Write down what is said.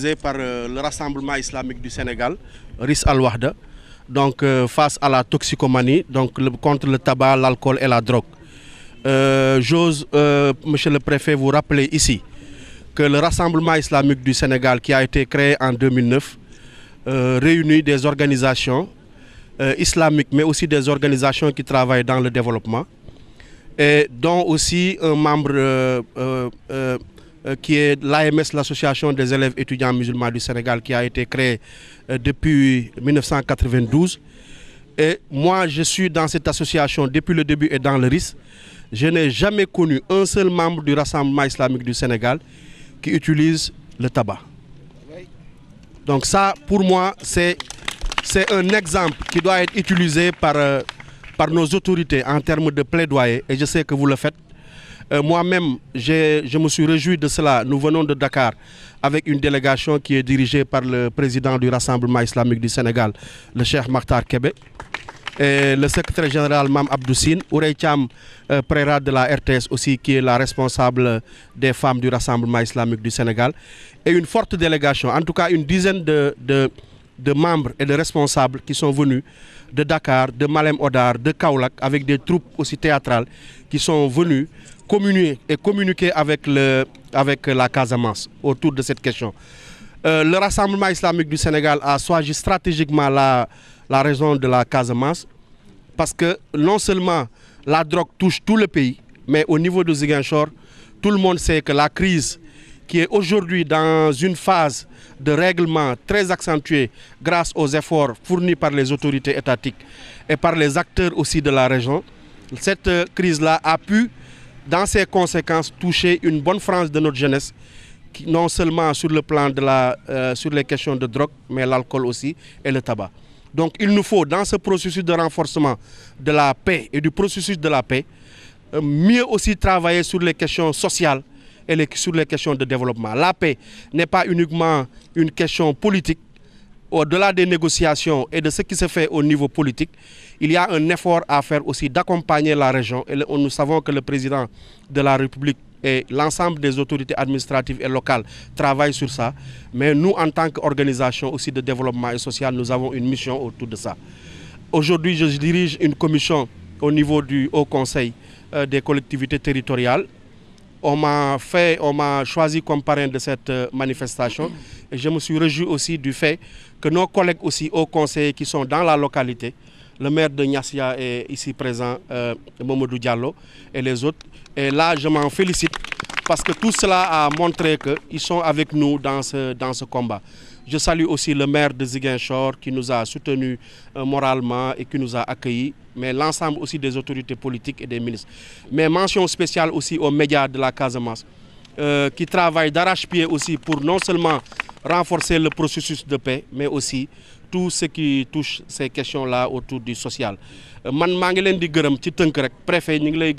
organisé par le Rassemblement islamique du Sénégal, RIS Al-Wahda, donc face à la toxicomanie, donc contre le tabac, l'alcool et la drogue. J'ose, monsieur le préfet, vous rappeler ici que le Rassemblement islamique du Sénégal, qui a été créé en 2009, réunit des organisations islamiques, mais aussi des organisations qui travaillent dans le développement, et dont aussi un membre qui est l'AMS, l'Association des élèves étudiants musulmans du Sénégal, qui a été créée depuis 1992. Et moi, je suis dans cette association depuis le début et dans le RIS. Je n'ai jamais connu un seul membre du Rassemblement islamique du Sénégal qui utilise le tabac. Donc ça, pour moi, c'est un exemple qui doit être utilisé par nos autorités en termes de plaidoyer, et je sais que vous le faites. Moi-même, je me suis réjoui de cela. Nous venons de Dakar avec une délégation qui est dirigée par le président du Rassemblement islamique du Sénégal, le Cheikh Makhtar Kébé, et le secrétaire général Mam Abdoussine, Ourey Thiam Préra de la RTS aussi, qui est la responsable des femmes du Rassemblement islamique du Sénégal, et une forte délégation, en tout cas une dizaine de membres et de responsables qui sont venus de Dakar, de Malem Hodar, de Kaolack, avec des troupes aussi théâtrales qui sont venus communiquer avec la Casamance autour de cette question. Le Rassemblement islamique du Sénégal a choisi stratégiquement la raison de la Casamance, parce que non seulement la drogue touche tout le pays, mais au niveau de Ziguinchor, tout le monde sait que la crise qui est aujourd'hui dans une phase de règlement très accentuée grâce aux efforts fournis par les autorités étatiques et par les acteurs aussi de la région, cette crise-là a pu, dans ses conséquences, toucher une bonne frange de notre jeunesse, non seulement sur le plan sur les questions de drogue, mais l'alcool aussi et le tabac. Donc il nous faut, dans ce processus de renforcement de la paix et du processus de la paix, mieux aussi travailler sur les questions sociales et sur les questions de développement. La paix n'est pas uniquement une question politique. Au-delà des négociations et de ce qui se fait au niveau politique, il y a un effort à faire aussi d'accompagner la région. Et nous savons que le président de la République et l'ensemble des autorités administratives et locales travaillent sur ça. Mais nous, en tant qu'organisation aussi de développement et social, nous avons une mission autour de ça. Aujourd'hui, je dirige une commission au niveau du Haut Conseil des collectivités territoriales. On m'a choisi comme parrain de cette manifestation, et je me suis réjoui aussi du fait que nos collègues aussi hauts conseillers qui sont dans la localité, le maire de Niassia est ici présent, Mamadou Diallo, et les autres. Et là, je m'en félicite parce que tout cela a montré qu'ils sont avec nous dans ce combat. Je salue aussi le maire de Ziguinchor qui nous a soutenus moralement et qui nous a accueillis, mais l'ensemble aussi des autorités politiques et des ministres. Mais mention spéciale aussi aux médias de la Casamance qui travaillent d'arrache-pied aussi pour non seulement renforcer le processus de paix, mais aussi tout ce qui touche ces questions-là autour du social. Man maa ngi leen di gërëm ci tënk rek préfet ñu ngi lay